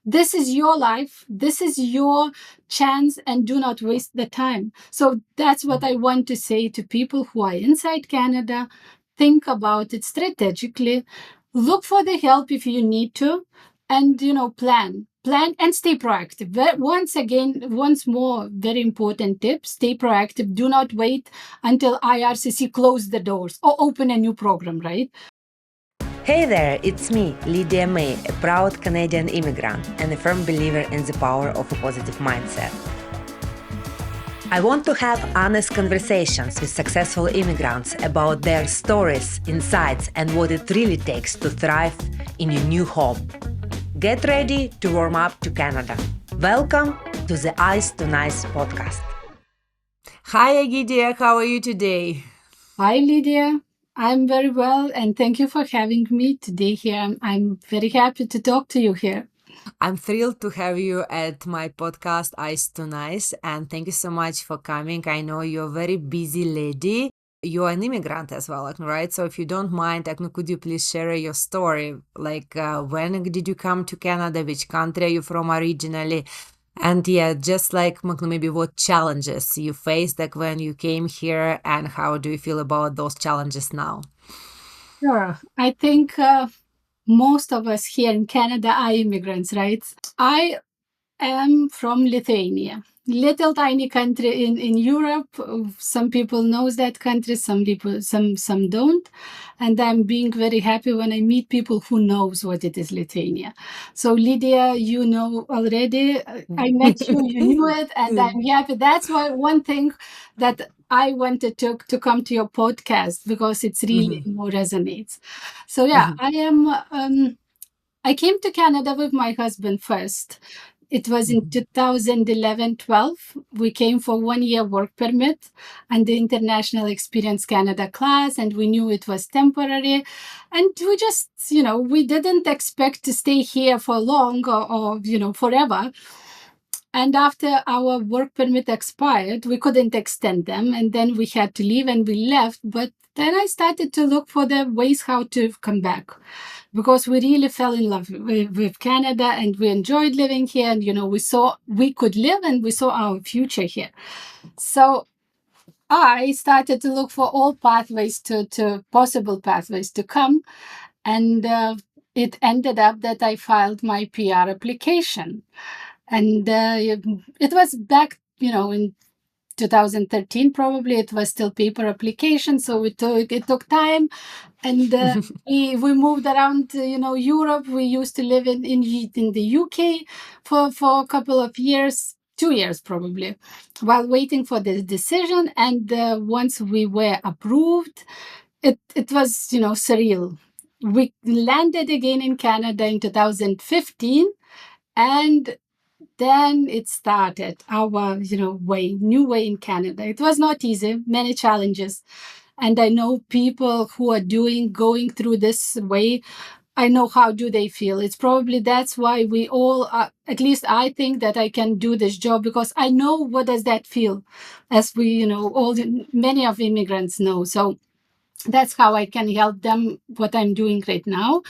This is your life. This is your chance, and do not waste the time. So that's what I want to say to people who are inside Canada. Think about it strategically. Look for the help if you need to, and plan and stay proactive. Once more, very important tip: stay proactive. Do not wait until IRCC close the doors or open a new program, right? Hey there, it's me, Lydia May, a proud Canadian immigrant and a firm believer in the power of a positive mindset. I want to have honest conversations with successful immigrants about their stories, insights, and what it really takes to thrive in your new home. Get ready to warm up to Canada. Welcome to the Ice to Nice podcast. Hi, Egidija, how are you today? Hi, Lydia. I'm very well, and thank you for having me today here. I'm very happy to talk to you here. I'm thrilled to have you at my podcast, Ice to Nice, and thank you so much for coming. I know you're a very busy lady. You're an immigrant as well, right? So if you don't mind, could you please share your story? When did you come to Canada? Which country are you from originally? And just maybe what challenges you faced when you came here, and how do you feel about those challenges now? Sure. I think most of us here in Canada are immigrants, right? I am from Lithuania, little tiny country in Europe. Some people knows that country, some people some don't, and I'm being very happy when I meet people who knows what it is, Lithuania. So Lydia, you know already. I met you, you knew it, and I'm happy. That's why one thing that I wanted to come to your podcast, because it's really more resonates. So yeah, I came to Canada with my husband first. It was in 2011-12. We came for 1 year work permit and the International Experience Canada class, and we knew it was temporary. And we just, we didn't expect to stay here for long or forever. And after our work permit expired, we couldn't extend them. And then we had to leave and we left. But then I started to look for the ways how to come back, because we really fell in love with Canada and we enjoyed living here. And, we saw we could live and we saw our future here. So I started to look for all pathways to possible pathways to come. And it ended up that I filed my PR application. And it was back, in 2013, probably. It was still paper application, so it took time. And we moved around, Europe. We used to live in the UK for a couple of years, 2 years probably, while waiting for the decision. And once we were approved, it was, surreal. We landed again in Canada in 2015, and then it started our new way in Canada. It was not easy, many challenges, and I know people who are going through this way. I know how do they feel. It's probably that's why we all at least I think that I can do this job, because I know what does that feel, as we many of immigrants know. So that's how I can help them, what I'm doing right now.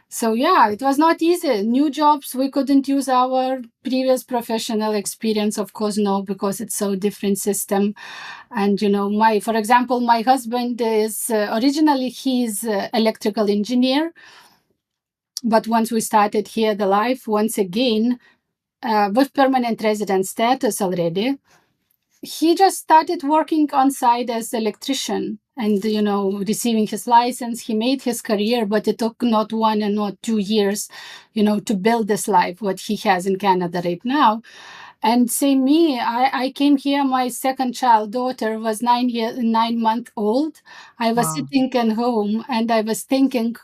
So yeah, it was not easy. New jobs, we couldn't use our previous professional experience, of course, no, because it's so different system. And for example, my husband is originally he's electrical engineer, but once we started here the life once again with permanent resident status already, he just started working on site as electrician and receiving his license. He made his career, but it took not 1 and not 2 years to build this life what he has in Canada right now. And same me, I came here, my second child daughter was 9 months old. I was sitting at home and I was thinking,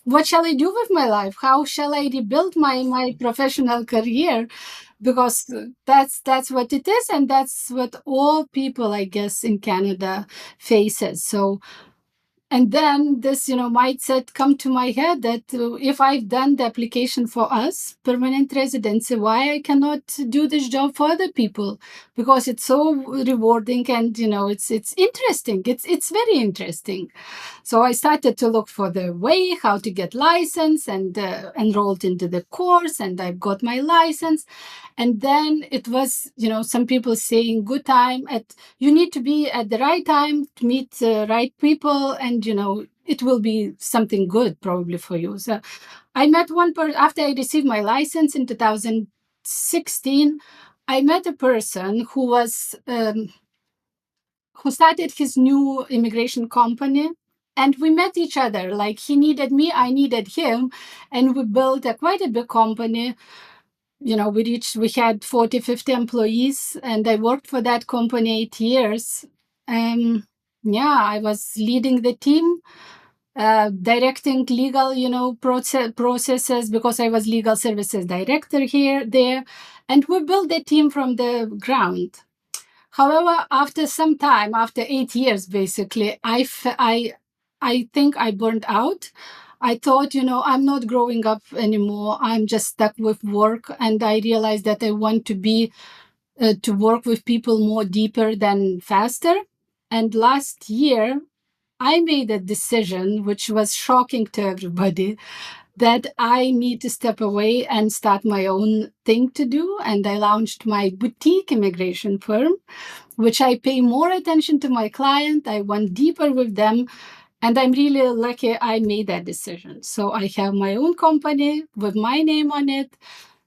what shall I do with my life? How shall I rebuild my professional career? Because that's what it is, and that's what all people, I guess, in Canada faces. So And then this, mindset come to my head that if I've done the application for us, permanent residency, why I cannot do this job for other people? Because it's so rewarding and, it's interesting. It's very interesting. So I started to look for the way how to get license and enrolled into the course, and I got my license. And then it was, some people saying good time you need to be at the right time to meet the right people, and, it will be something good probably for you. So I met one person after I received my license in 2016. I met a person who was, who started his new immigration company. And we met each other, like he needed me, I needed him. And we built quite a big company. We had 40, 50 employees, and I worked for that company 8 years. I was leading the team, directing legal, processes, because I was legal services director there. And we built the team from the ground. However, after some time, after 8 years, basically, I think I burned out. I thought, I'm not growing up anymore. I'm just stuck with work. And I realized that I want to work with people more deeper than faster. And last year, I made a decision, which was shocking to everybody, that I need to step away and start my own thing to do. And I launched my boutique immigration firm, which I pay more attention to my client. I went deeper with them. And I'm really lucky I made that decision. So I have my own company with my name on it,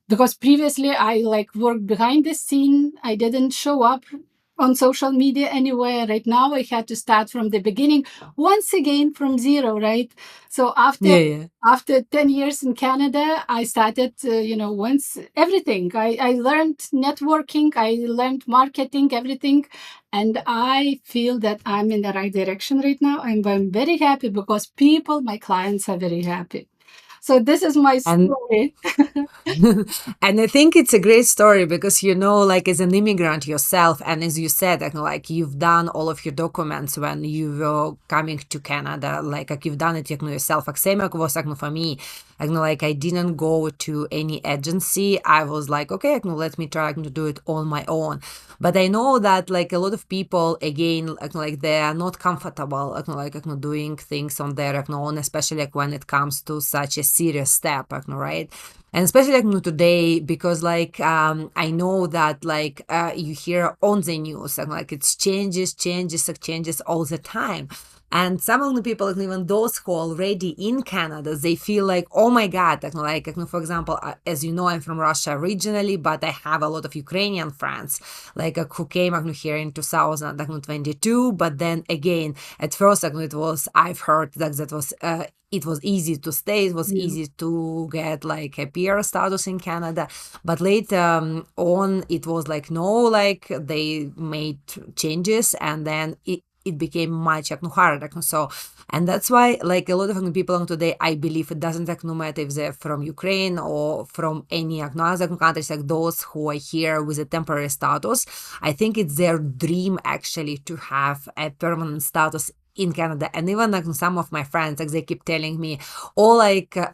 because previously I worked behind the scene. I didn't show up on social media anywhere. Right now I had to start from the beginning, once again from zero, right? So after 10 years in Canada, I started, once everything. I learned networking, I learned marketing, everything. And I feel that I'm in the right direction right now. I'm very happy because my clients are very happy. So this is my story. And I think it's a great story because, as an immigrant yourself, and as you said, you've done all of your documents when you were coming to Canada, you've done it yourself. Same was for me. I didn't go to any agency. I was like, okay, let me try to do it on my own. But I know that a lot of people, again, they are not comfortable doing things on their own, especially when it comes to such a serious step, right? And especially today, because I know that you hear on the news, it's changes all the time. And some of the people, even those who are already in Canada, they feel like, oh my God, for example, as you know, I'm from Russia originally, but I have a lot of Ukrainian friends, who came here in 2022. But then again, at first, I've heard that it was easy to stay. It was easy to get a PR status in Canada. But later on, it was no, they made changes, and then it became much harder. So, and that's why a lot of people today, I believe it doesn't matter if they're from Ukraine or from any other countries, those who are here with a temporary status. I think it's their dream actually to have a permanent status in Canada. And even some of my friends, they keep telling me, oh,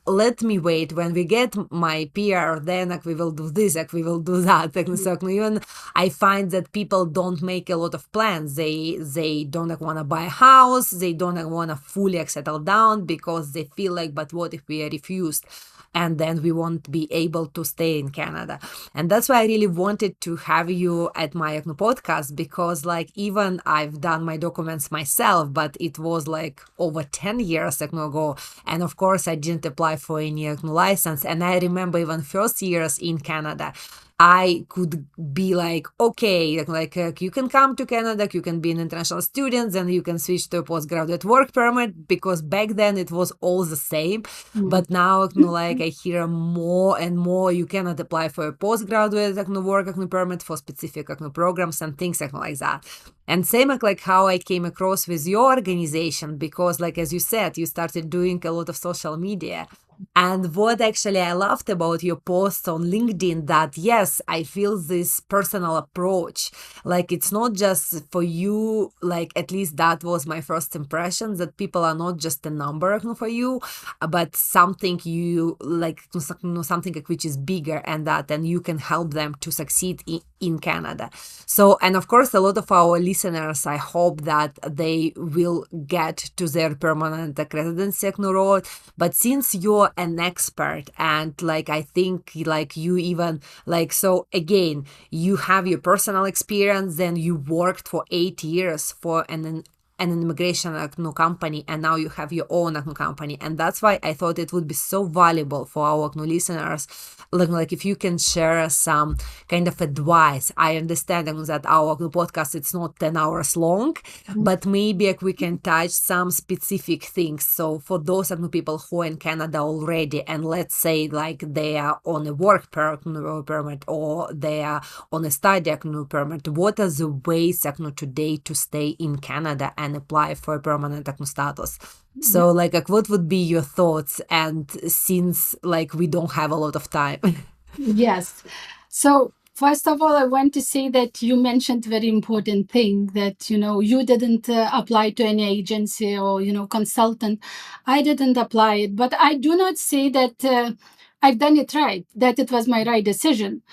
let me wait, when we get my PR, then we will do this, we will do that. So even I find that people don't make a lot of plans. They don't want to buy a house, they don't want to fully settle down, because they feel but what if we are refused? And then we won't be able to stay in Canada. And that's why I really wanted to have you at my podcast, because even I've done my documents myself, but it was over 10 years ago. And of course, I didn't apply for any license. And I remember even first years in Canada, I could be okay, you can come to Canada, you can be an international student, and you can switch to a postgraduate work permit, because back then it was all the same. But now, I hear more and more, you cannot apply for a postgraduate work permit for specific programs and things like that. And same how I came across with your organization, because as you said, you started doing a lot of social media. And what actually I loved about your post on LinkedIn, that yes, I feel this personal approach. Like it's not just for you, like at least that was my first impression, that people are not just a number for you, but something you like, something which is bigger, and you can help them to succeed in Canada. So, and of course, a lot of our listeners, I hope that they will get to their permanent residency road. But since you're an expert, and like I think like you even like, so again, you have your personal experience, then you worked for 8 years for an immigration company, and now you have your own company. And that's why I thought it would be so valuable for our listeners, like if you can share some kind of advice. I understand that our podcast, it's not 10 hours long, but maybe we can touch some specific things. So for those people who are in Canada already, and let's say like they are on a work permit or they are on a study permit, what are the ways today to stay in Canada and apply for a permanent status? So like what would be your thoughts? And since like we don't have a lot of time. Yes. So first of all, I want to say that you mentioned very important thing that, you didn't apply to any agency or, consultant. I didn't apply it, but I do not say that I've done it right, that it was my right decision.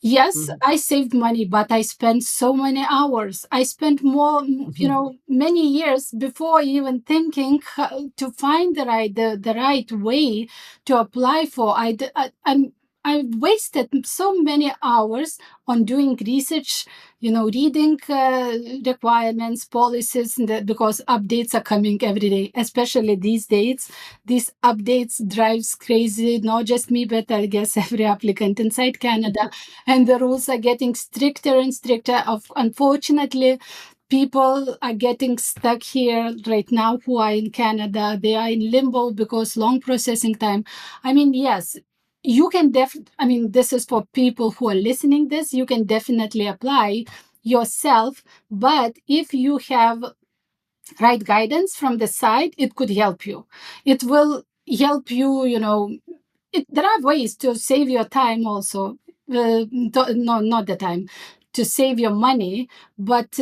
Yes, I saved money, but I spent so many hours. I spent more, many years before even thinking to find the right way to apply for. I wasted so many hours on doing research, reading requirements, policies, because updates are coming every day, especially these days. These updates drives crazy, not just me, but I guess every applicant inside Canada. And the rules are getting stricter and stricter. Unfortunately, people are getting stuck here right now who are in Canada. They are in limbo because long processing time. I mean, yes, you can this is for people who are listening this, you can definitely apply yourself, but if you have right guidance from the side, it could help you. It will help you, there are ways to save your time also. No, not the time, to save your money, but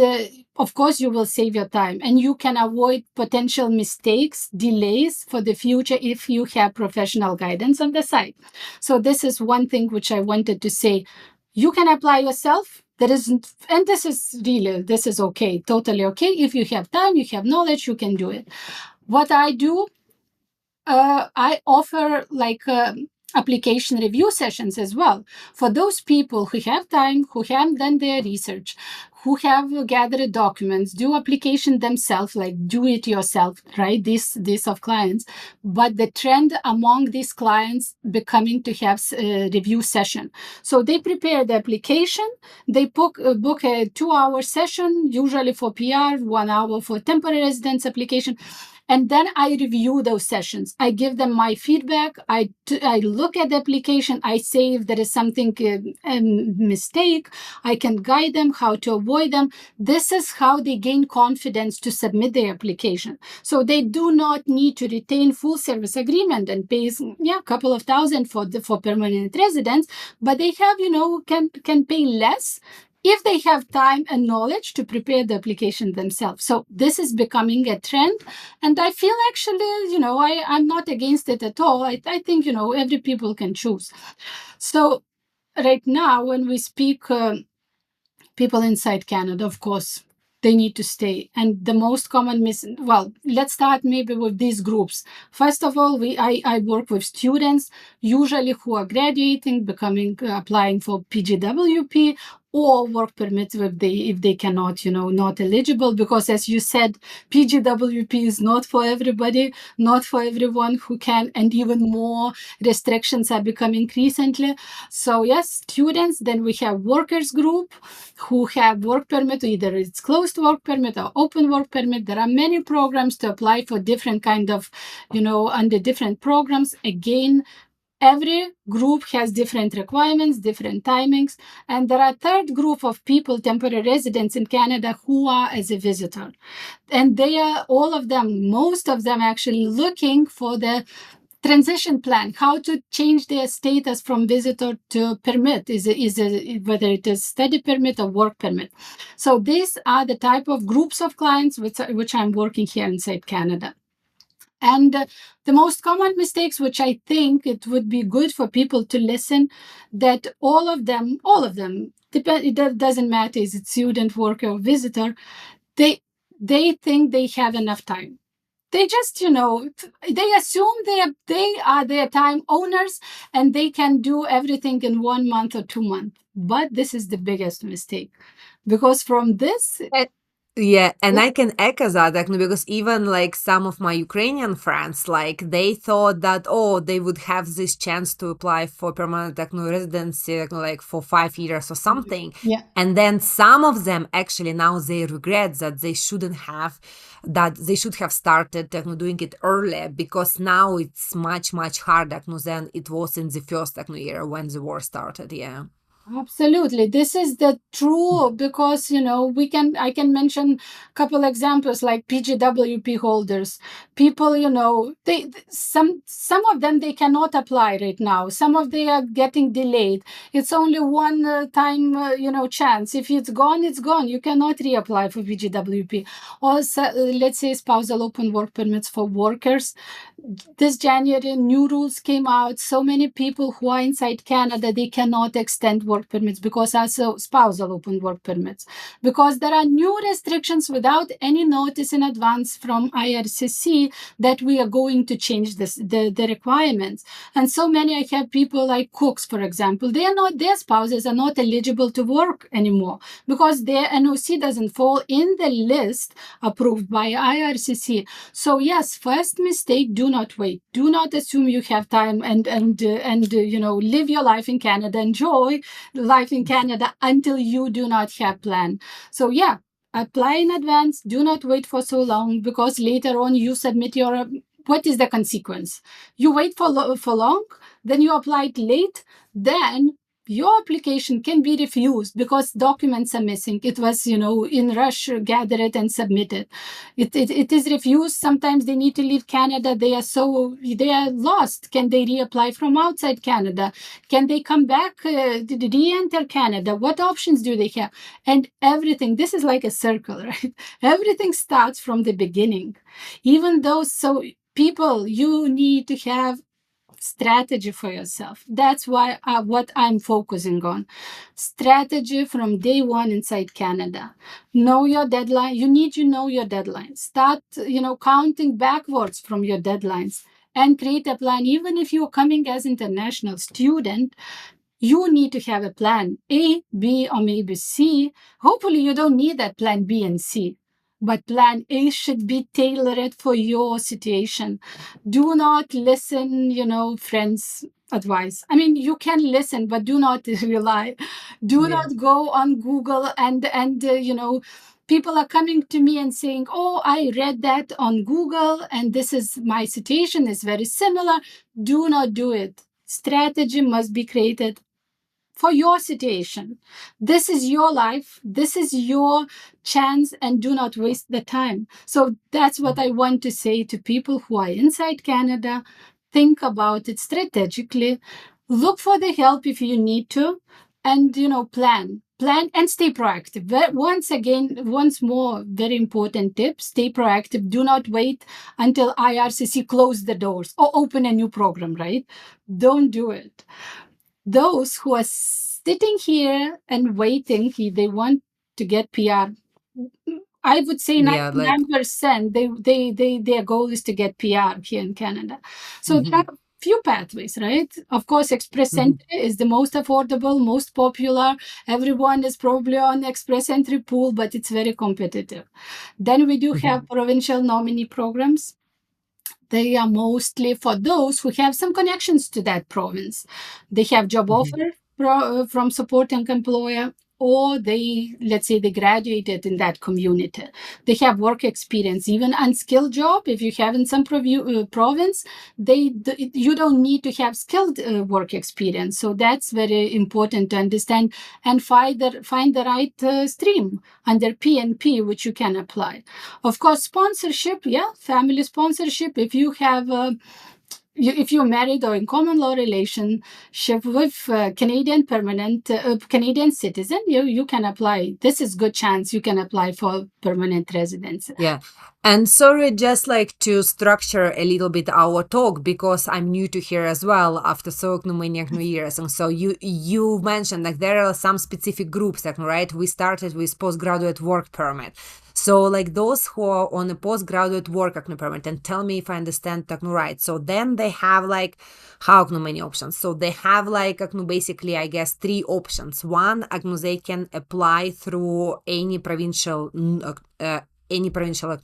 of course you will save your time, and you can avoid potential mistakes, delays for the future if you have professional guidance on the side. So this is one thing which I wanted to say. You can apply yourself. This is okay, totally okay. If you have time, you have knowledge, you can do it. What I do, I offer like application review sessions as well for those people who have time, who have done their research, who have gathered documents, do application themselves, like do it yourself, right? This of clients. But the trend among these clients becoming to have a review session. So they prepare the application, they book a 2-hour session, usually for PR, 1 hour for temporary residence application. And then I review those sessions. I give them my feedback. I look at the application. I say if there is something a mistake, I can guide them how to avoid them. This is how they gain confidence to submit their application. So they do not need to retain full service agreement and pay a couple of thousand for permanent residence, but they have can pay less if they have time and knowledge to prepare the application themselves. So this is becoming a trend. And I feel actually, I'm not against it at all. I think, every people can choose. So right now, when we speak, people inside Canada, of course, they need to stay. And the most common let's start maybe with these groups. First of all, I work with students, usually who are graduating, applying for PGWP or work permits if they cannot, not eligible, because as you said, PGWP is not for everybody, not for everyone who can, and even more restrictions are becoming recently. So yes, students. Then we have workers group who have work permit, either it's closed work permit or open work permit. There are many programs to apply for different kind of, under different programs. Again, every group has different requirements, different timings. And there are third group of people, temporary residents in Canada, who are as a visitor. And they are, most of them actually looking for the transition plan, how to change their status from visitor to permit, whether it is study permit or work permit. So these are the type of groups of clients which I'm working here inside Canada. And the most common mistakes, which I think it would be good for people to listen, that all of them, it doesn't matter, is it student, worker, or visitor, they think they have enough time. They just, they assume they are their time owners and they can do everything in 1 month or 2 months. But this is the biggest mistake, because from this, yeah, and I can echo that, because even like some of my Ukrainian friends, like they thought that, oh, they would have this chance to apply for permanent residency, like for 5 years or something. yeah, And then some of them actually now they regret that they shouldn't have, that they should have started doing it earlier, because now it's much, much harder than it was in the first year when the war started. Yeah. absolutely. This is the true, because I can mention a couple examples like PGWP holders. People, some of them they cannot apply right now. Some of they are getting delayed. It's only one time chance. If it's gone, it's gone. You cannot reapply for PGWP. Or let's say spousal open work permits for workers. This January, new rules came out. So many people who are inside Canada, they cannot extend work permits because also spousal open work permits, because there are new restrictions without any notice in advance from IRCC that we are going to change the requirements. And so many, I have people like cooks, for example, their spouses are not eligible to work anymore because their NOC doesn't fall in the list approved by IRCC. So yes, first mistake, do not wait. Do not assume you have time and live your life in Canada, enjoy life in Canada until you do not have plan. So yeah, apply in advance. Do not wait for so long, because later on you submit your. What is the consequence? You wait for long, then you applied late, then your application can be refused because documents are missing. It was, in rush, gather it and submit it. It is refused. Sometimes they need to leave Canada. They are lost. Can they reapply from outside Canada? Can they come back, re-enter Canada? What options do they have? And everything, this is like a circle, right? Everything starts from the beginning. Even though, so people, you need to have strategy for yourself. That's why what I'm focusing on. Strategy from day one inside Canada. Know your deadline. You need to know your deadline. Start, counting backwards from your deadlines and create a plan. Even if you're coming as international student, you need to have a plan A, B, or maybe C. Hopefully you don't need that plan B and C. But plan A should be tailored for your situation. Do not listen, friends' advice. I mean, you can listen, but do not rely. Do not go on Google and people are coming to me and saying, oh, I read that on Google and this is my situation is very similar. Do not do it. Strategy must be created for your situation. This is your life. This is your chance, and do not waste the time. So that's what I want to say to people who are inside Canada. Think about it strategically. Look for the help if you need to, and plan and stay proactive. Once more, very important tip: stay proactive. Do not wait until IRCC close the doors or open a new program, right? Don't do it. Those who are sitting here and waiting, they want to get PR. I would say 99%, their goal is to get PR here in Canada. So there are a few pathways, right? Of course, Express Entry is the most affordable, most popular. Everyone is probably on Express Entry pool, but it's very competitive. Then we do have provincial nominee programs. They are mostly for those who have some connections to that province. They have job offer from supporting employer, or let's say they graduated in that community. They have work experience, even unskilled job. If you have in some province, you don't need to have skilled work experience. So that's very important to understand and find the right stream under PNP, which you can apply. Of course, sponsorship, family sponsorship. If you have if you're married or in common law relationship with Canadian citizen, you can apply. This is good chance you can apply for permanent residence. Yeah. And sorry, just like to structure a little bit our talk, because I'm new to here as well after so many years. And so you mentioned like there are some specific groups, like, right? We started with postgraduate work permit. So like those who are on a postgraduate work permit, and tell me if I understand right. So then they have like how many options. So they have like basically, I guess, 3 options. One, they can apply through any provincial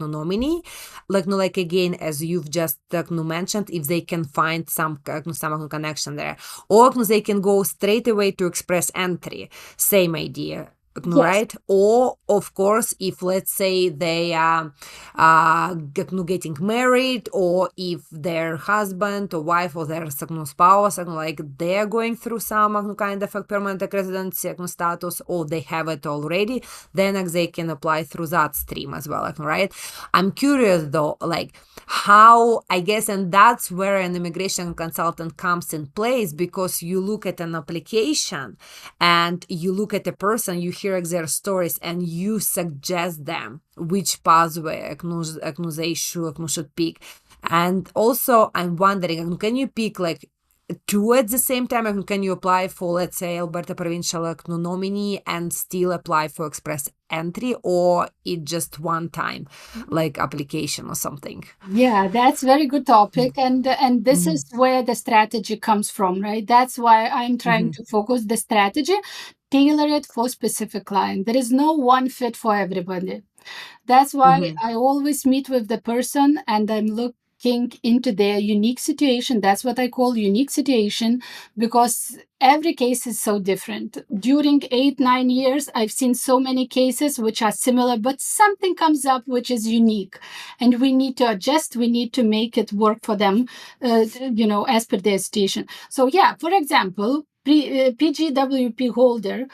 nominee, like again, as you've just mentioned, if they can find some connection there, or they can go straight away to express entry, same idea. Yes. Right? Or of course, if let's say they are getting married, or if their husband or wife or their spouse like they're going through some kind of a permanent residency status, or they have it already, then they can apply through that stream as well, right? I'm curious though, like how, I guess, and that's where an immigration consultant comes in place, because you look at an application and you look at a person, you hear their stories, and you suggest them which pathway they should pick. And also I'm wondering, can you pick like 2 at the same time? Can you apply for, let's say, Alberta Provincial nominee and still apply for express entry, or it just one time like application or something? Yeah, that's very good topic, and this is where the strategy comes from, right? That's why I'm trying to focus the strategy, tailor it for specific client. There is no one fit for everybody. That's why I always meet with the person and I'm looking into their unique situation. That's what I call unique situation, because every case is so different. During 8-9 years, I've seen so many cases which are similar, but something comes up which is unique, and we need to adjust. We need to make it work for them, as per their situation. So yeah, for example, PGWP holder,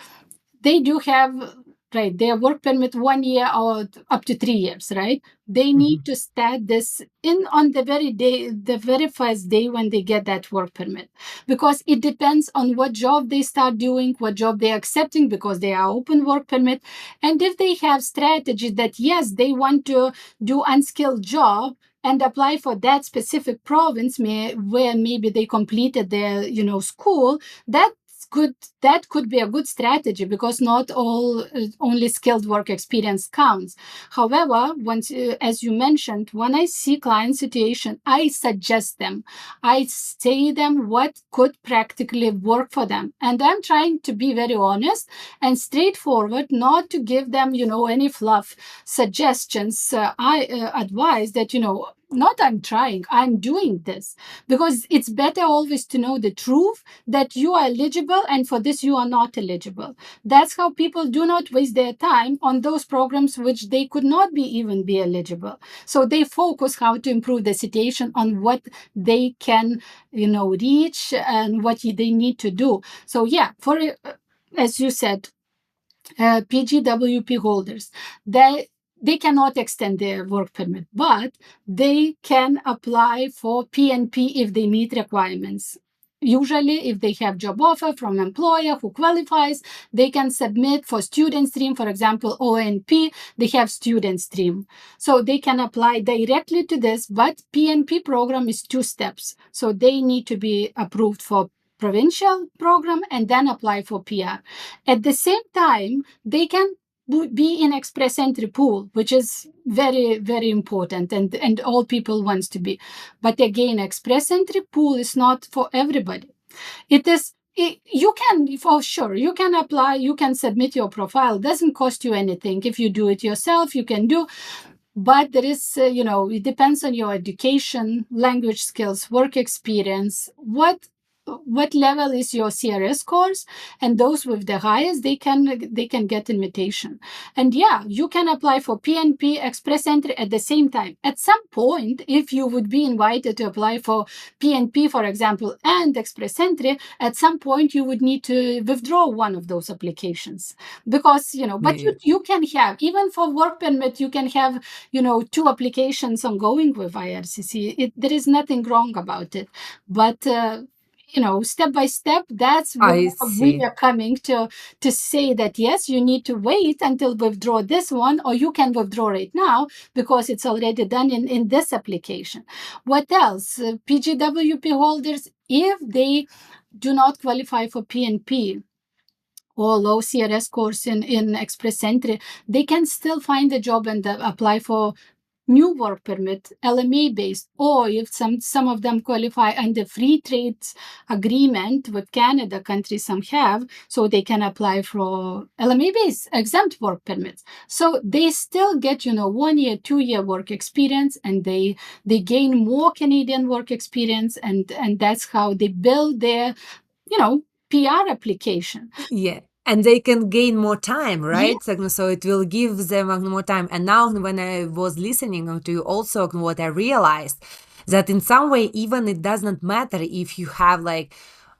they do have, right, their work permit 1 year or up to 3 years, right? They need to start this in on the very first day when they get that work permit, because it depends on what job they start doing, what job they're accepting, because they are open work permit. And if they have strategy that, yes, they want to do unskilled job and apply for that specific province where maybe they completed their, school, that could be a good strategy, because not all only skilled work experience counts. However, once as you mentioned, when I see client situation, I suggest them, I say them what could practically work for them, and I'm trying to be very honest and straightforward, not to give them any fluff suggestions. I advise that not I'm doing this, because it's better always to know the truth, that you are eligible and for this you are not eligible. That's how people do not waste their time on those programs which they could not even be eligible. So they focus how to improve the situation on what they can reach and what they need to do. So yeah, for as you said, PGWP holders, they cannot extend their work permit, but they can apply for PNP if they meet requirements. Usually, if they have job offer from employer who qualifies, they can submit for student stream. For example, ONP, they have student stream. So they can apply directly to this, but PNP program is 2 steps. So they need to be approved for provincial program and then apply for PR. At the same time, they can be in express entry pool, which is very, very important, and all people wants to be. But again, express entry pool is not for everybody. You can, for sure, you can apply, you can submit your profile. It doesn't cost you anything. If you do it yourself, you can do. But there is, it depends on your education, language skills, work experience, what what level is your CRS course, and those with the highest, they can get invitation. And yeah, you can apply for PNP express entry at the same time. At some point, if you would be invited to apply for PNP, for example, and express entry, at some point you would need to withdraw one of those applications, because but you can have, even for work permit, you can have 2 applications ongoing with IRCC. There is nothing wrong about it, but step by step, that's where we are coming to say that yes, you need to wait until withdraw this one, or you can withdraw right now because it's already done in this application. What else? PGWP holders, if they do not qualify for PNP or low CRS course in express entry, they can still find a job and apply for new work permit, LMA based, or if some of them qualify under free trade agreement with Canada, countries some have, so they can apply for LMA based exempt work permits. So they still get 1 year, 2 year work experience, and they gain more Canadian work experience, and that's how they build their PR application. Yeah. And they can gain more time, right? Yeah. So it will give them more time. And now when I was listening to you also, what I realized that in some way, even it doesn't matter if you have like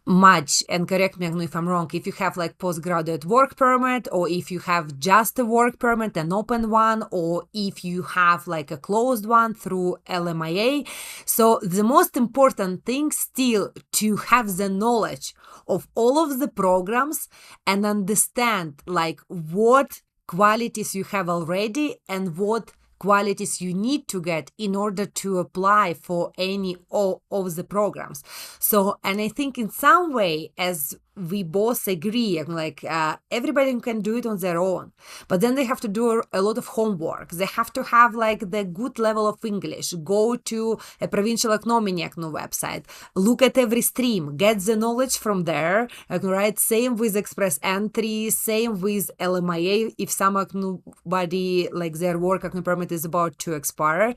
much, and correct me if I'm wrong, if you have like postgraduate work permit, or if you have just a work permit, an open one, or if you have like a closed one through LMIA. So the most important thing still to have the knowledge of all of the programs and understand like what qualities you have already and what qualities you need to get in order to apply for any of the programs. So, and I think in some way, as we both agree, like everybody can do it on their own, but then they have to do a lot of homework. They have to have like the good level of English, go to a Provincial Nominee website, look at every stream, get the knowledge from there, right? Same with express entry, same with LMIA, if somebody like their work permit is about to expire,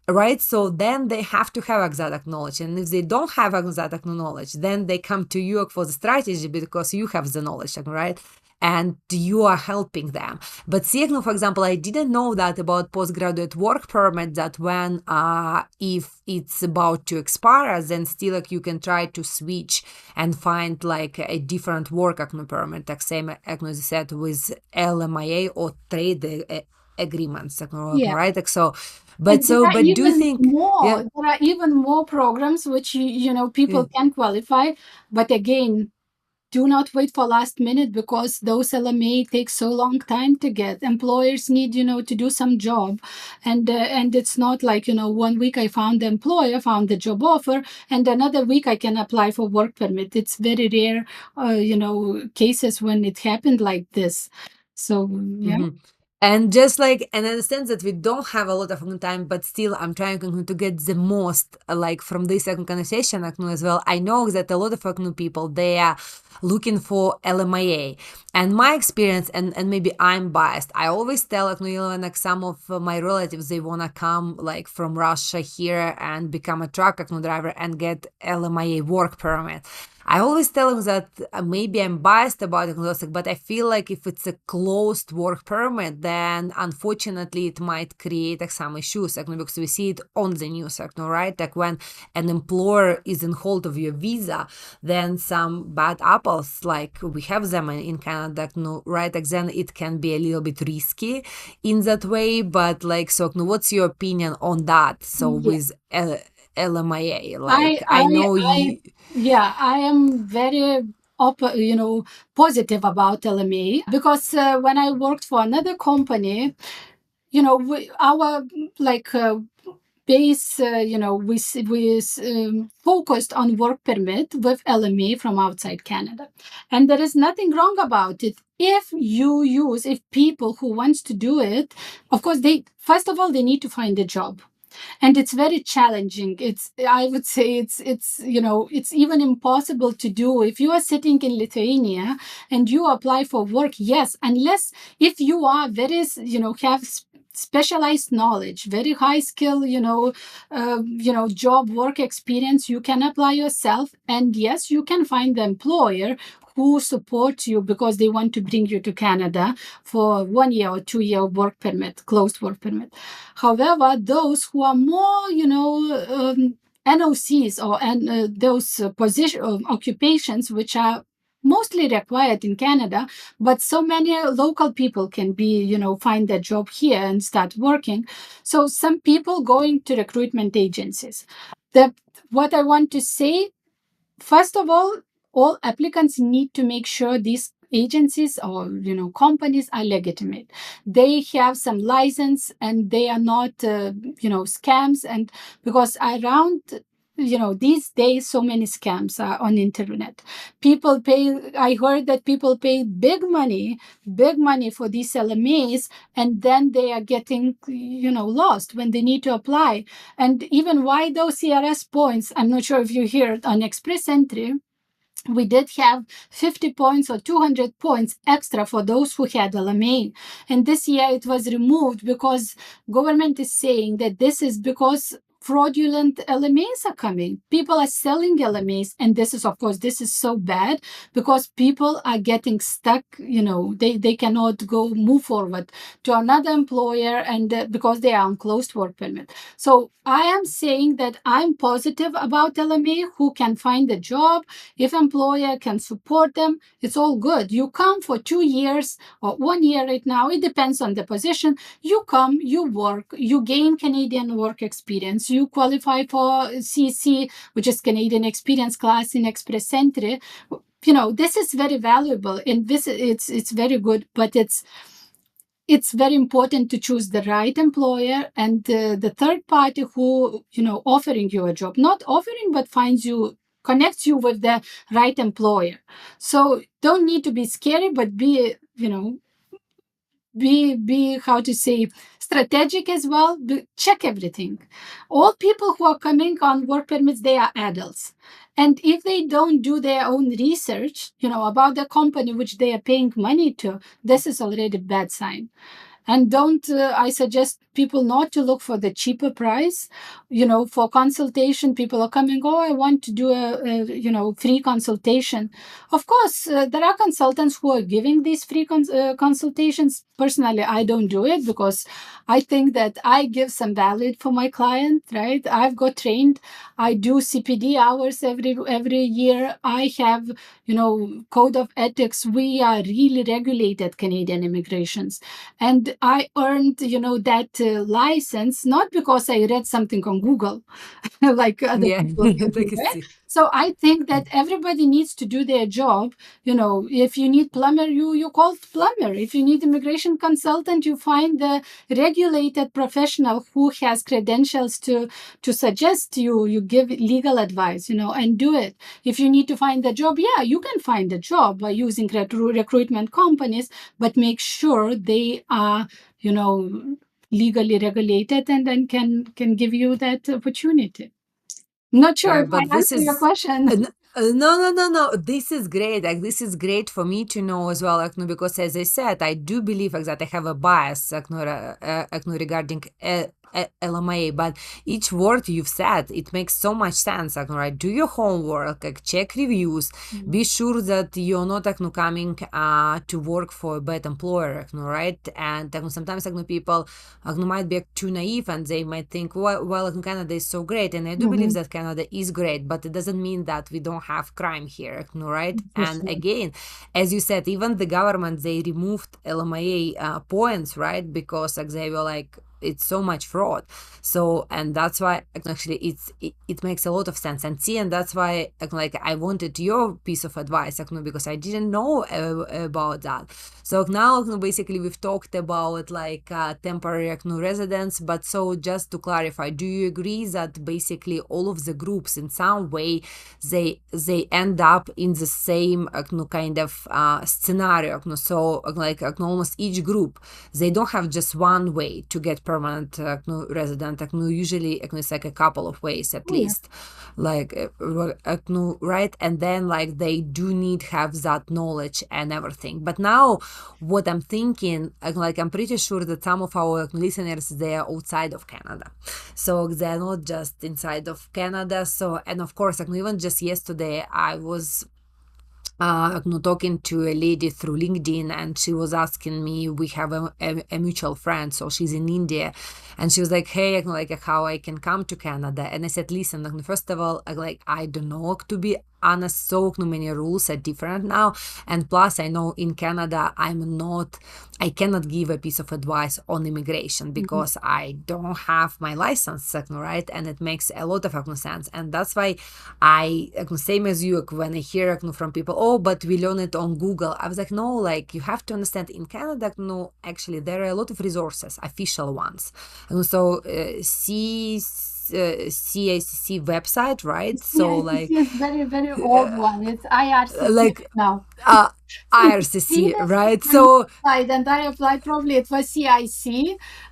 right? So then they have to have exact knowledge, and if they don't have exact knowledge, then they come to you for the strategy, because you have the knowledge, right? And you are helping them. But for example, I didn't know that about postgraduate work permit, that when if it's about to expire, then still like you can try to switch and find like a different work permit, like same as you said with LMIA or trade agreements, right? Like so. But do you think there are even more programs which people can qualify, but again, do not wait for last minute, because those LMA take so long time to get. Employers need, to do some job. And it's not like, 1 week I found the employer, found the job offer, and another week I can apply for work permit. It's very rare, cases when it happened like this. So, yeah. Mm-hmm. And just like, and I understand that we don't have a lot of time, but still I'm trying to get the most like from this conversation as well. I know that a lot of people, they are looking for LMIA. And my experience, and maybe I'm biased, I always tell like some of my relatives, they want to come like from Russia here and become a truck driver and get LMIA work permit. I always tell them that maybe I'm biased about it, but I feel like if it's a closed work permit, then unfortunately it might create some issues, because we see it on the news, right? Like when an employer is in hold of your visa, then some bad apples, like we have them in Canada, right? Like then it can be a little bit risky in that way. But like, so what's your opinion on that? So with LMIA, like I know you. Yeah, I am very positive about LMA, because when I worked for another company, our like base, we focused on work permit with LMA from outside Canada, and there is nothing wrong about it. If people who wants to do it, of course, first of all, they need to find a job. And it's very challenging. I would say it's even impossible to do. If you are sitting in Lithuania and you apply for work, yes, unless if you are very, have specialized knowledge, very high skill, job work experience, you can apply yourself. And yes, you can find the employer who supports you because they want to bring you to Canada for 1 year or 2 year work permit, closed work permit. However, those who are more, NOCs or those occupations which are mostly required in Canada, but so many local people can be, find their job here and start working. So some people going to recruitment agencies. What I want to say, first of all applicants need to make sure these agencies or companies are legitimate. They have some license and they are not scams. And because around these days so many scams are on internet. I heard that people pay big money for these LMAs, and then they are getting lost when they need to apply. And even why those CRS points, I'm not sure if you heard on express entry, we did have 50 points or 200 points extra for those who had LMA. And this year it was removed because government is saying that this is because fraudulent LMAs are coming. People are selling LMAs, and this is so bad because people are getting stuck. They cannot move forward to another employer, and because they are on closed work permit. So I am saying that I'm positive about LMA who can find a job. If employer can support them, it's all good. You come for 2 years or 1 year right now. It depends on the position. You come, you work, you gain Canadian work experience. You qualify for CC, which is Canadian Experience Class in Express Entry. This is very valuable, and it's very good, but it's very important to choose the right employer and the third party who offering you a job, not offering but connects you with the right employer. So don't need to be scary, but be how to say strategic as well. Check everything. All people who are coming on work permits, they are adults, and if they don't do their own research about the company which they are paying money to, this is already a bad sign. And I suggest people not to look for the cheaper price. For consultation, people are coming, I want to do a free consultation. Of course, there are consultants who are giving these free consultations. Personally, I don't do it because I think that I give some value for my client, right? I've got trained. I do CPD hours every year. I have, code of ethics. We are really regulated Canadian immigrations. And I earned, that license, not because I read something on Google, like other people can do, right? So I think that everybody needs to do their job. If you need plumber, you call plumber. If you need immigration consultant, you find the regulated professional who has credentials to suggest you give legal advice, and do it. If you need to find a job, you can find a job by using recruitment companies, but make sure they are, legally regulated and then can give you that opportunity. Not sure if I answered your question. No. This is great. This is great for me to know as well, because as I said, I do believe that I have a bias, regarding LMIA, but each word you've said, it makes so much sense. Right? Do your homework, check reviews, be sure that you're not coming to work for a bad employer, right? And sometimes people might be too naive and they might think, well, Canada is so great, and I do believe that Canada is great, but it doesn't mean that we don't have crime here, right? And again, as you said, even the government, they removed LMIA points, right? Because they were like, it's so much fraud. So, and that's why actually it makes a lot of sense. And that's why I wanted your piece of advice, because I didn't know about that. So now basically we've talked about temporary residence, but so just to clarify, do you agree that basically all of the groups in some way they end up in the same kind of scenario? So almost each group, they don't have just one way to get permanent resident, usually it's like a couple of ways at least, like right, and then like they do need have that knowledge and everything. But now what I'm thinking, like I'm pretty sure that some of our listeners, they are outside of Canada, so they're not just inside of Canada. So, and of course, even just yesterday I was talking to a lady through LinkedIn, and she was asking me, we have a mutual friend, so she's in India, and she was like, hey, like how I can come to Canada. And I said, listen, first of all, like I don't know, to be honest, so many rules are different now, and plus I know in Canada I cannot give a piece of advice on immigration because I don't have my license, right? And it makes a lot of sense, and that's why I, same as you, when I hear from people, oh, but we learn it on Google, I was like, no, like you have to understand, in Canada, no, actually there are a lot of resources, official ones, and so CICC website, right? So like it's very, very old one. It's IRCC like now. IRCC, right? So and I applied, probably it was CIC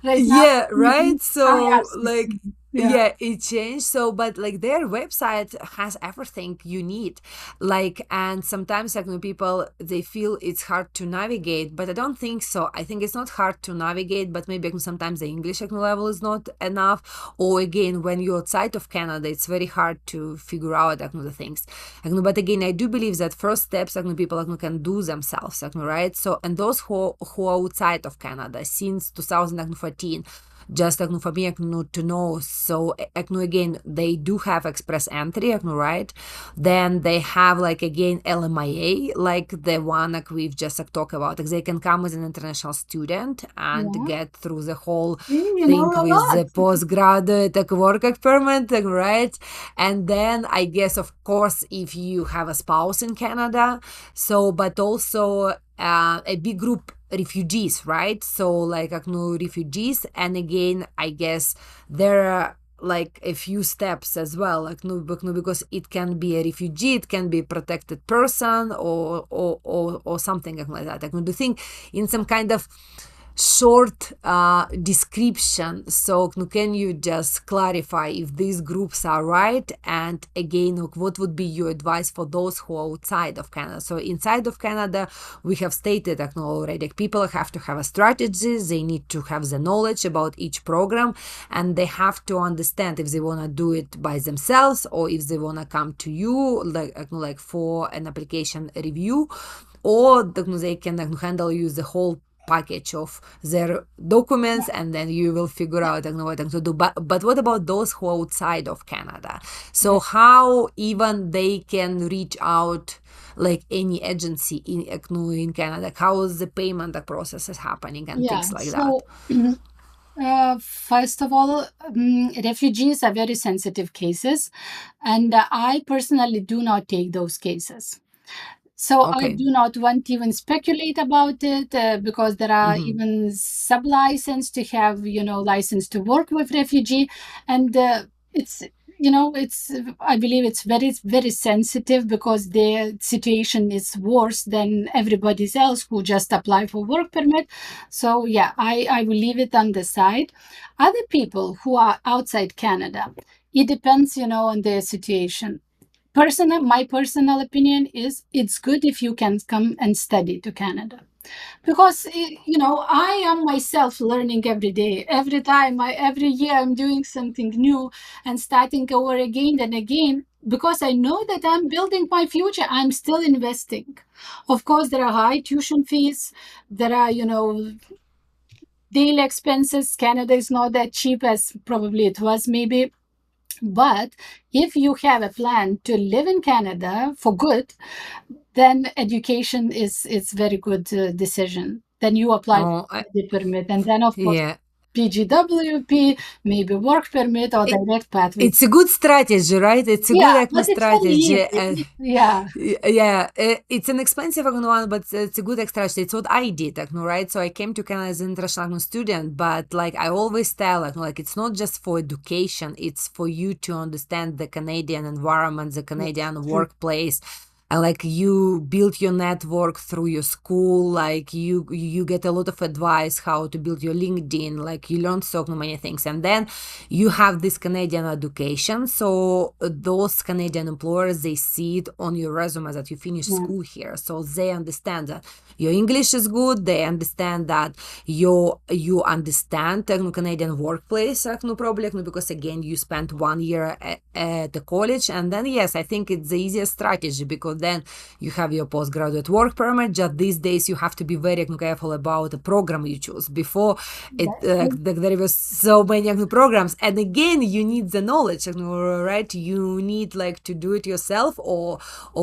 right yeah, now. right. So IRCC. like yeah, it changed. So but like their website has everything you need, like, and sometimes like people, they feel it's hard to navigate, but I don't think so. I think it's not hard to navigate, but maybe sometimes the English level is not enough, or again, when you're outside of Canada, it's very hard to figure out the things. But again, I do believe that first steps people can do themselves, right? So, and those who are outside of Canada since 2014, just for me to know. So again, they do have express entry, right? Then they have like again LMIA, like the one like we've just talked about. They can come as an international student and get through the whole thing with the postgraduate work permit, right? And then I guess, of course, if you have a spouse in Canada, so, but also a big group refugees, right? So like refugees, and again, I guess there are like a few steps as well, like because it can be a refugee, it can be a protected person, or something like that. I do think in some kind of short description. So can you just clarify if these groups are right? And again, what would be your advice for those who are outside of Canada? So inside of Canada, we have stated already, people have to have a strategy, they need to have the knowledge about each program, and they have to understand if they want to do it by themselves or if they want to come to you like for an application review, or they can handle you the whole package of their documents, and then you will figure out what to do. But what about those who are outside of Canada? So how even they can reach out, like any agency in Canada? How is the payment process is happening and things like that? First of all, refugees are very sensitive cases, and I personally do not take those cases. So I do not want to even speculate about it because there are even sub-license to have, license to work with refugee. And it's, I believe it's very, very sensitive because their situation is worse than everybody else who just apply for work permit. So yeah, I will leave it on the side. Other people who are outside Canada, it depends, on their situation. My personal opinion is it's good if you can come and study to Canada, because I am myself learning every day, every time, every year I'm doing something new and starting over again and again, because I know that I'm building my future. I'm still investing. Of course, there are high tuition fees. There are daily expenses. Canada is not that cheap as probably it was maybe. But if you have a plan to live in Canada for good, then education is very good decision. Then you apply for the permit, and then of course PGWP, maybe work permit or direct pathway. It's a good strategy, right? It's a good strategy. It's an expensive one, but it's a good strategy. It's what I did, right? So I came to Canada as an international student, but like I always tell, like it's not just for education, it's for you to understand the Canadian environment, the Canadian workplace, like you build your network through your school, like you get a lot of advice how to build your LinkedIn, like you learn so many things, and then you have this Canadian education, so those Canadian employers, they see it on your resume that you finished school here, so they understand that your English is good, they understand that you understand Canadian workplace, probably because again you spent 1 year at the college, and then yes, I think it's the easiest strategy, because then you have your postgraduate work permit. Just these days you have to be very careful about the program you choose. Before there was so many programs, and again you need the knowledge, right? You need like to do it yourself or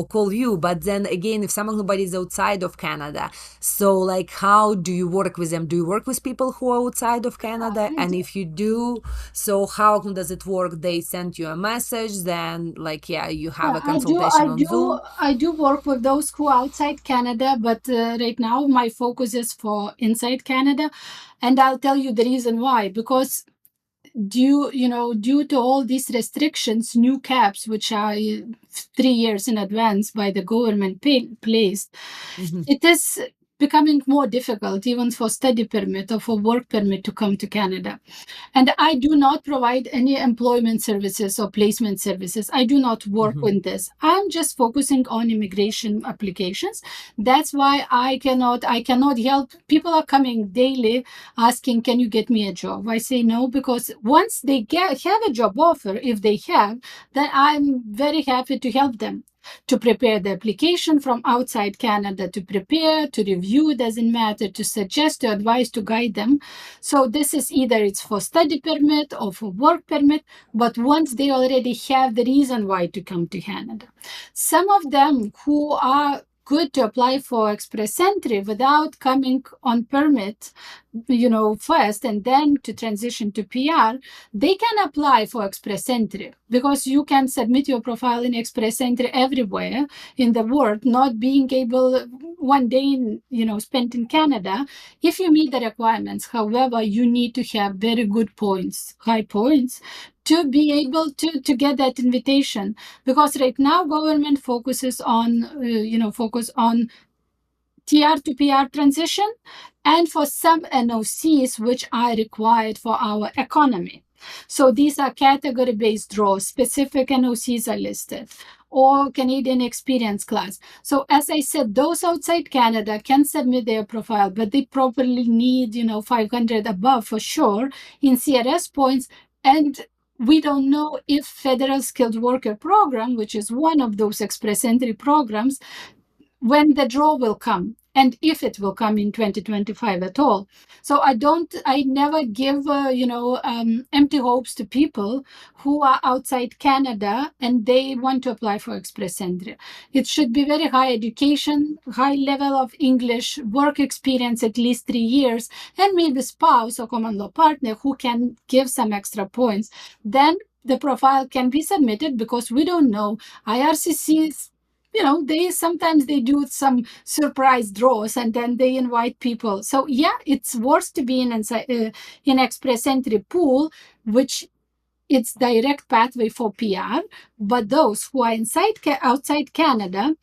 call you. But then again, if somebody is outside of Canada, so like how do you work with them? Do you work with people who are outside of Canada? And if you do, so how does it work? They send you a message, then like you have a consultation on Zoom. I do work with those who are outside Canada, but right now my focus is for inside Canada, and I'll tell you the reason why. Because due to all these restrictions, new caps, which are 3 years in advance by the government placed, it is becoming more difficult even for study permit or for work permit to come to Canada. And I do not provide any employment services or placement services. I do not work with this. I'm just focusing on immigration applications. That's why I cannot help. People are coming daily asking, can you get me a job? I say no, because once they have a job offer, if they have, then I'm very happy to help them to prepare the application from outside Canada, to prepare, to review, doesn't matter, to suggest, to advise, to guide them. So this is either it's for study permit or for work permit, but once they already have the reason why to come to Canada. Some of them who are good to apply for express entry without coming on permit, first, and then to transition to PR, they can apply for express entry, because you can submit your profile in express entry everywhere in the world, not being able one day, spent in Canada, if you meet the requirements. However, you need to have very good points, high points, to be able to get that invitation, because right now government focuses on TR to PR transition, and for some NOCs which are required for our economy. So these are category-based draws. Specific NOCs are listed, or Canadian experience class. So as I said, those outside Canada can submit their profile, but they probably need 500 above for sure in CRS points. And we don't know if Federal Skilled Worker Program, which is one of those express entry programs, when the draw will come, and if it will come in 2025 at all. So I never give empty hopes to people who are outside Canada and they want to apply for express entry. It should be very high education, high level of English, work experience at least 3 years, and maybe spouse or common law partner who can give some extra points. Then the profile can be submitted, because we don't know. IRCC's, they sometimes do some surprise draws and then they invite people. So yeah, it's worth to be in express entry pool, which it's direct pathway for PR. But those who are outside Canada,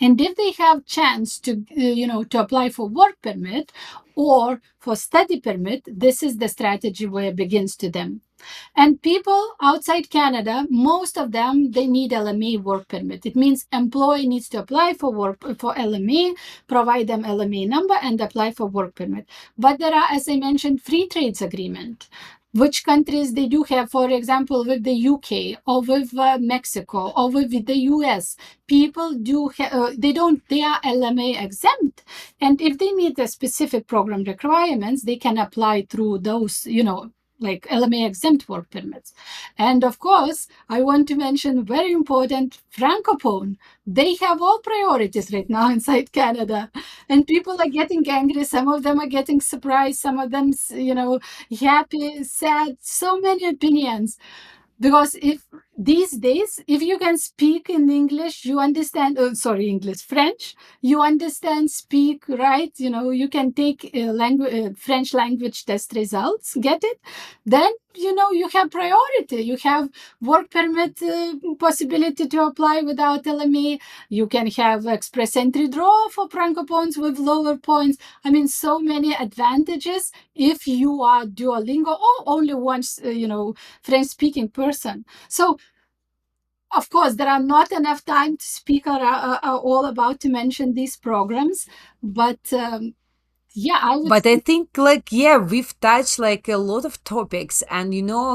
and if they have chance to to apply for work permit or for study permit, this is the strategy where it begins to them. And people outside Canada, most of them, they need LMIA work permit. It means employee needs to apply for LMIA, provide them LMIA number, and apply for work permit. But there are, as I mentioned, free trades agreement, which countries they do have. For example, with the UK or with Mexico or with the US, people do they are LMA exempt, and if they meet the specific program requirements, they can apply through those like LMA exempt work permits. And of course, I want to mention very important, Francophone. They have all priorities right now inside Canada, and people are getting angry. Some of them are getting surprised. Some of them, happy, sad, so many opinions. Because if these days, if you can speak in English, you understand, French, you understand, speak, right? You can take French language test results, get it? Then, you have priority. You have work permit possibility to apply without LMIA. You can have express entry draw for Francophones with lower points. I mean, so many advantages if you are Duolingo or only one, French-speaking person. So, of course, there are not enough time to speak all about to mention these programs, but yeah, I would. But I think like, yeah, we've touched like a lot of topics, and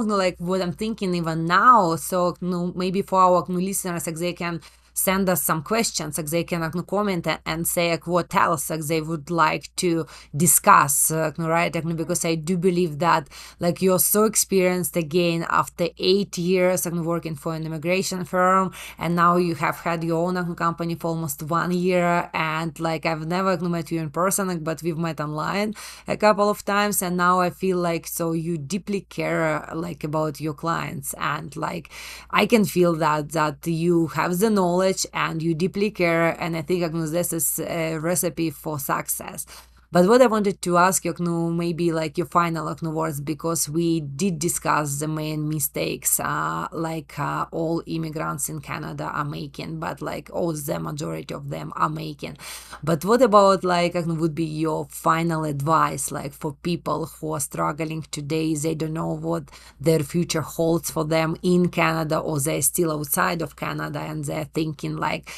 like what I'm thinking even now. So maybe for our listeners, like they can send us some questions, like they can comment and say like what else like they would like to discuss, right? Because I do believe that like you're so experienced again after 8 years working for an immigration firm, and now you have had your own company for almost 1 year, and like I've never met you in person, but we've met online a couple of times, and now I feel like so you deeply care like about your clients, and like I can feel that you have the knowledge and you deeply care, and I think this is a recipe for success. But what I wanted to ask you, maybe like your final words, because we did discuss the main mistakes all immigrants in Canada are making, but like all the majority of them are making. But what about like would be your final advice, like for people who are struggling today, they don't know what their future holds for them in Canada, or they're still outside of Canada and they're thinking like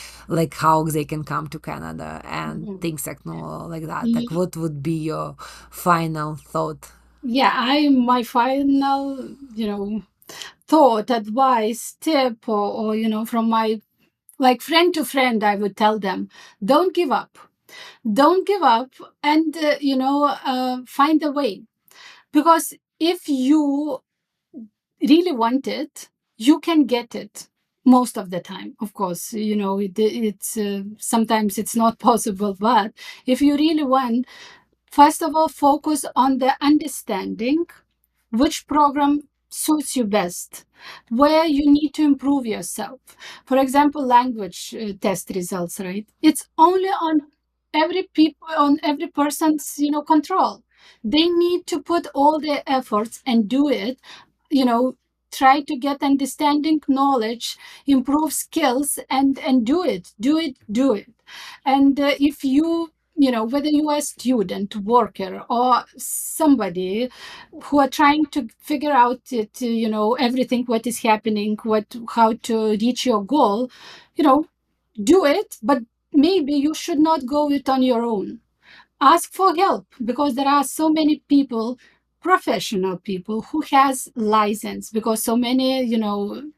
how they can come to Canada and things like that. Like what would be your final thought? Yeah, my final, thought, advice, tip, or from my like friend to friend, I would tell them, don't give up. Don't give up, and find a way. Because if you really want it, you can get it most of the time. Of course, it's sometimes it's not possible, but if you really want, first of all, focus on the understanding which program suits you best, where you need to improve yourself. For example, language test results, right? It's only on every person's control. They need to put all their efforts and do it. Try to get understanding, knowledge, improve skills, and do it. And if whether you are a student, worker, or somebody who are trying to figure out everything, what is happening, how to reach your goal, do it, but maybe you should not go it on your own. Ask for help, because there are so many people, professional people who has license, because so many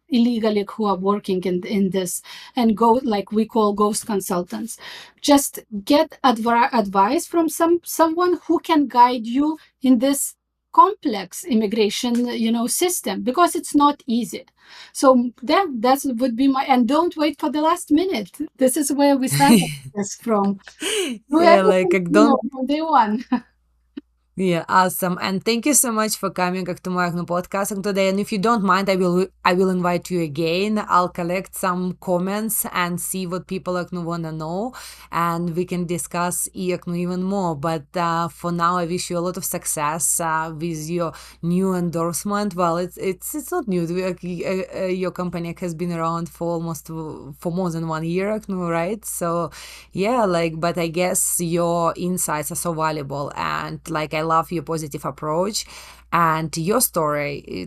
illegally who are working in this, and go, like we call, ghost consultants. Just get advice from someone who can guide you in this complex immigration system, because it's not easy. So that would be and don't wait for the last minute. This is where we started this from. Do Yeah, like everything don't. from day one. Yeah, awesome. And thank you so much for coming to my podcast today. And if you don't mind, I will invite you again. I'll collect some comments and see what people want to know, and we can discuss even more. But for now, I wish you a lot of success with your new endorsement. Well, it's not new. Your company has been around for more than 1 year, right? So yeah, but I guess your insights are so valuable, and I love your positive approach, and your story,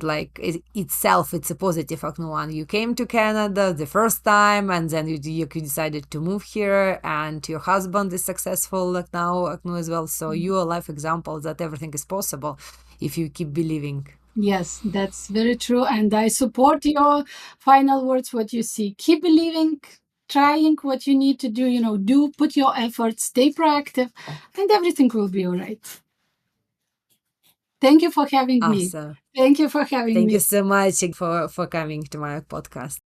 itself, it's a positive one. You came to Canada the first time, and then you decided to move here, and your husband is successful now as well. So you are a life example that everything is possible if you keep believing. Yes, that's very true. And I support your final words, what you see. Keep believing, trying what you need to do, put your efforts, stay proactive, and everything will be all right. Thank you for having me. Awesome. Thank you for having Thank me. you so much for coming to my podcast.